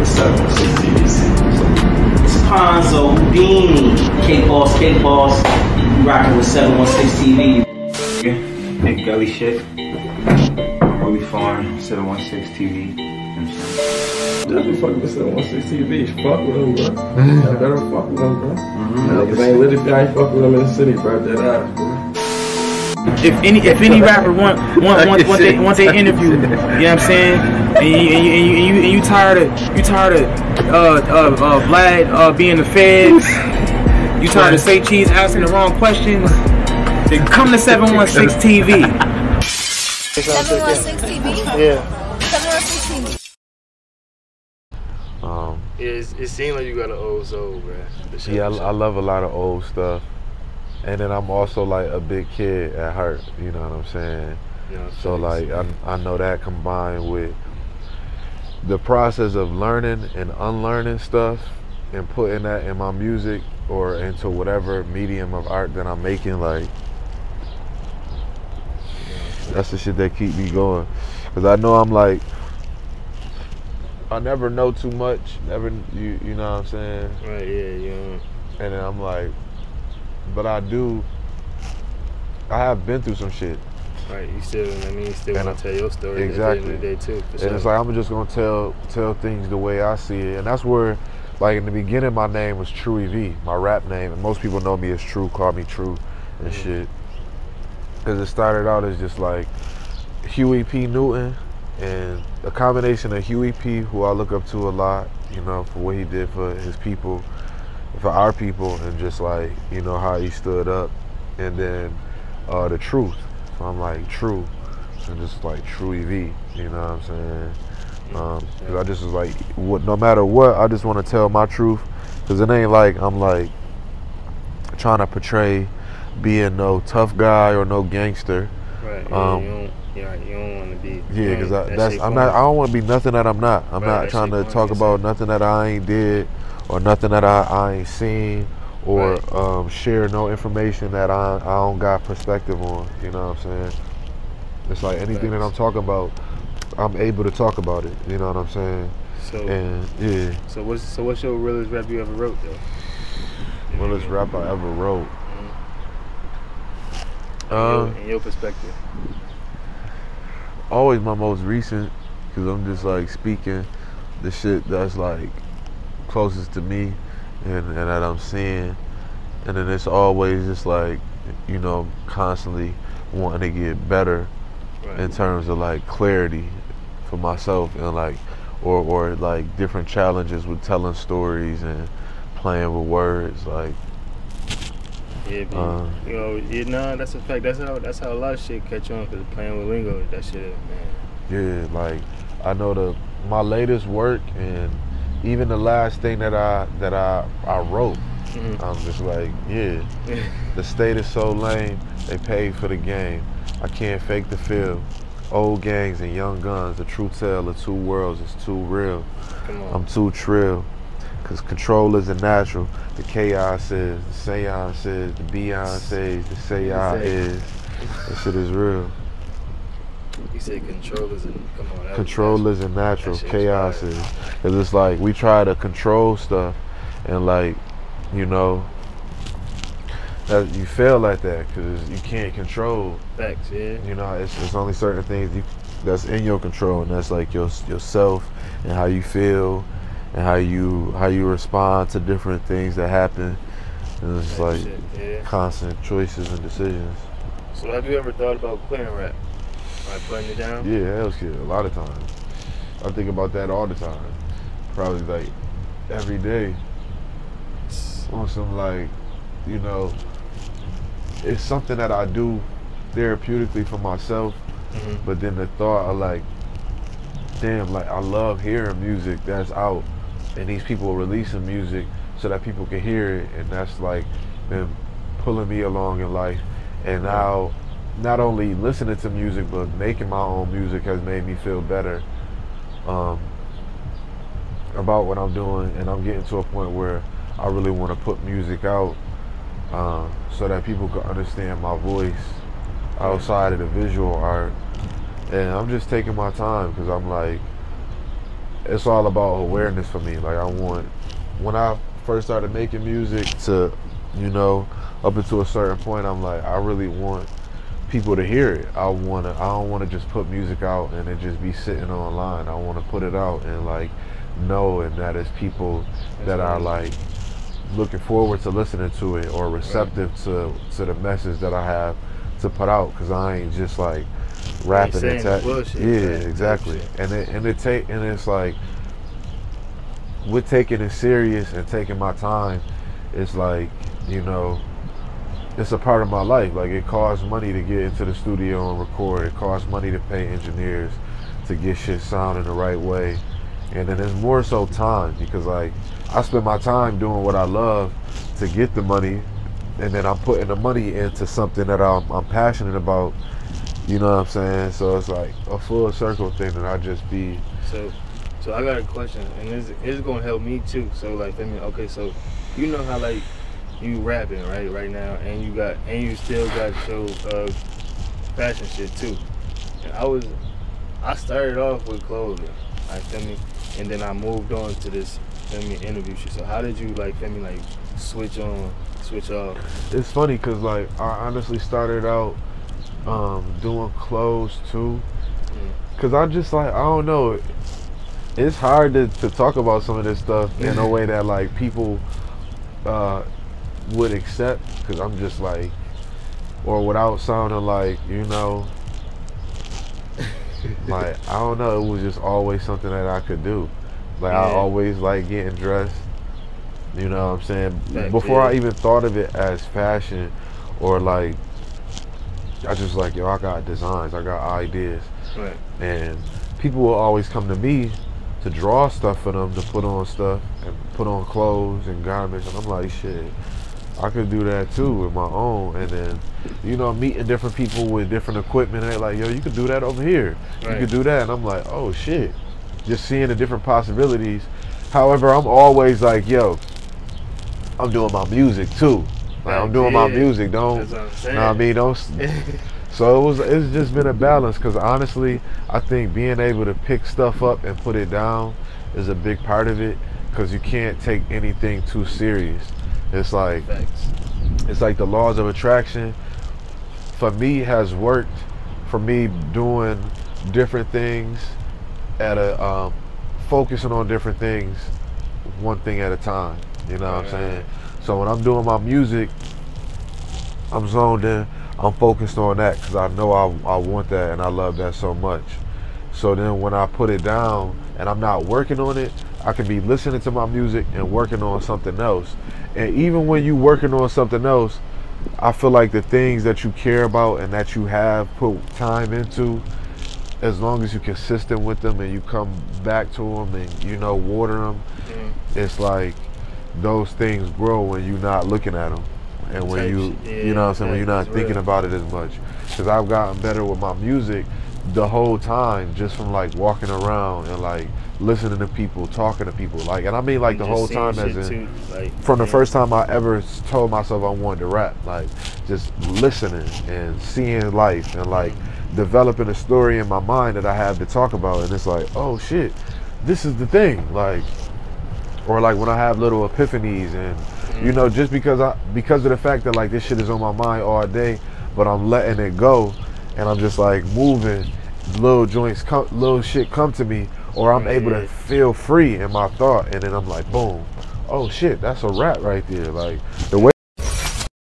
with 716 TV samples. It's Ponzo, Houdini, K-Boss, rocking with 716 TV. Big Gully shit. Holy Farm, 716 TV. Definitely fuck with 716 TV. Fuck with them, bro. Y'all better fuck with them, bro. Niggas ain't lit if y'all ain't fuck with them in the city, bro. Dead ass, bro. If any rapper want they interview, you know what I'm saying, and you tired of Vlad being the feds, you tired of Say Cheese asking the wrong questions, then come to 716 TV. 716 TV? Yeah. 716 TV. It seems like you got an old soul, bro. Yeah, I love a lot of old stuff. And then I'm also like a big kid at heart, you know what I'm saying? Yeah, so like I know that combined with the process of learning and unlearning stuff and putting that in my music or into whatever medium of art that I'm making, like that's the shit that keep me going. Cause I know I'm like, I never know too much, you know what I'm saying? Right, yeah. And then I'm like, but I have been through some shit. Right, you still want to tell your story exactly. At the end of the day too. And it's like, I'm just gonna tell things the way I see it. And that's where, like in the beginning, my name was True EV, my rap name. And most people know me as True, call me True and shit. Cause it started out as just like Huey P. Newton and a combination of Huey P., who I look up to a lot, you know, for what he did for his people, for our people, and just like, you know, how he stood up, and then the truth. So I'm like True, and just like True EV, you know what I'm saying? Cause I just was like, no matter what, I just want to tell my truth, cause it ain't like I'm like trying to portray being no tough guy or no gangster. Right. You don't want to be. Yeah, cause I don't want to be nothing that I'm not. I'm not trying to talk about nothing that I ain't did, or nothing that I ain't seen, or share no information that I don't got perspective on. You know what I'm saying? It's like anything that I'm talking about, I'm able to talk about it. You know what I'm saying? So, and yeah. So what's your realest rap you ever wrote though? Realest rap I ever wrote. In your perspective. Always my most recent, cause I'm just like speaking the shit that's like closest to me and that I'm seeing, and then it's always just like, you know, constantly wanting to get better in terms of like clarity for myself, and like or like different challenges with telling stories and playing with words, like you know, that's a fact. That's how a lot of shit catch on, cause playing with lingo, that shit, man. Yeah, like I know my latest work and even the last thing that I wrote, I'm just like, yeah, the state is so lame, they paid for the game. I can't fake the feel. Old gangs and young guns, the true tale of two worlds is too real. I'm too trill, cause control isn't natural. The chaos is, the seance is, the Beyonce, the say I is. That shit is real. You said control isn't, come on. Control isn't natural, chaos is. Cause it's like, we try to control stuff, and like, you know, that you fail at that, cause you can't control. Facts, yeah. You know, it's only certain things that's in your control, and that's like yourself and how you feel, and how you respond to different things that happen. And it's like constant choices and decisions. So have you ever thought about quitting rap? Like putting it down? Yeah, hell shit, a lot of times. I think about that all the time. Probably like every day. On some like, you know, it's something that I do therapeutically for myself, but then the thought of like, damn, like I love hearing music that's out, and these people are releasing music so that people can hear it, and that's like been pulling me along in life. And now, not only listening to music, but making my own music has made me feel better about what I'm doing, and I'm getting to a point where I really want to put music out so that people can understand my voice outside of the visual art. And I'm just taking my time, because I'm like, it's all about awareness for me. Like I want, when I first started making music to, you know, up until a certain point, I'm like, I really want people to hear it. I don't want to just put music out and it just be sitting online. I want to put it out and like know, and that is people that are like looking forward to listening to it or receptive to the message that I have to put out, because I ain't just like rapping and yeah, exactly. And it's like with taking it serious and taking my time, it's like, you know, it's a part of my life. Like it costs money to get into the studio and record. It costs money to pay engineers to get shit sounding the right way. And then it's more so time, because like I spend my time doing what I love to get the money, and then I'm putting the money into something that I'm passionate about. You know what I'm saying? So it's like a full circle thing that I just be. So I got a question, and it's gonna help me too. So like, I mean, okay, so you know how like you rapping right now, and you still got your fashion shit too. And I started off with clothing, like, feel me, and then I moved on to this, feel me, interview shit. So how did you like, feel me, like switch on, switch off? It's funny because like I honestly started out doing clothes too, because I just like, I don't know, it's hard to talk about some of this stuff in a way that like people would accept, because I'm just like, or without sounding like, you know, like, I don't know, it was just always something that I could do. Like I always like getting dressed, you know what I'm saying? Before I even thought of it as fashion, or like, I just like, yo, I got designs, I got ideas. Right. And people will always come to me to draw stuff for them, to put on stuff and put on clothes and garments, and I'm like, shit, I could do that too with my own. And then, you know, meeting different people with different equipment, and they're like, yo, you could do that over here. Right. You could do that. And I'm like, oh shit. Just seeing the different possibilities. However, I'm always like, yo, I'm doing my music too. Like, I'm doing my music. Don't, you know what I mean? Don't. So it's just been a balance, because honestly, I think being able to pick stuff up and put it down is a big part of it, because you can't take anything too serious. It's like, the laws of attraction for me has worked for me, doing different things at a focusing on different things, one thing at a time. You know what I'm saying? So when I'm doing my music, I'm zoned in, I'm focused on that, because I know I want that and I love that so much. So then when I put it down and I'm not working on it, I can be listening to my music and working on something else. And even when you working on something else, I feel like the things that you care about and that you have put time into, as long as you're consistent with them and you come back to them and, you know, water them, it's like those things grow when you're not looking at them. And when you know what I'm saying, when you're not thinking about it as much. Because I've gotten better with my music the whole time, just from like walking around and like listening to people, talking to people, like, and I mean like the whole time, as in from the first time I ever told myself I wanted to rap, like just listening and seeing life and like developing a story in my mind that I have to talk about. And it's like, oh shit, this is the thing. Like, or like when I have little epiphanies, and you know, just because of the fact that like this shit is on my mind all day, but I'm letting it go and I'm just like moving, little joints little shit come to me, or I'm able to feel free in my thought, and then I'm like, boom, oh shit, that's a rap right there. Like the way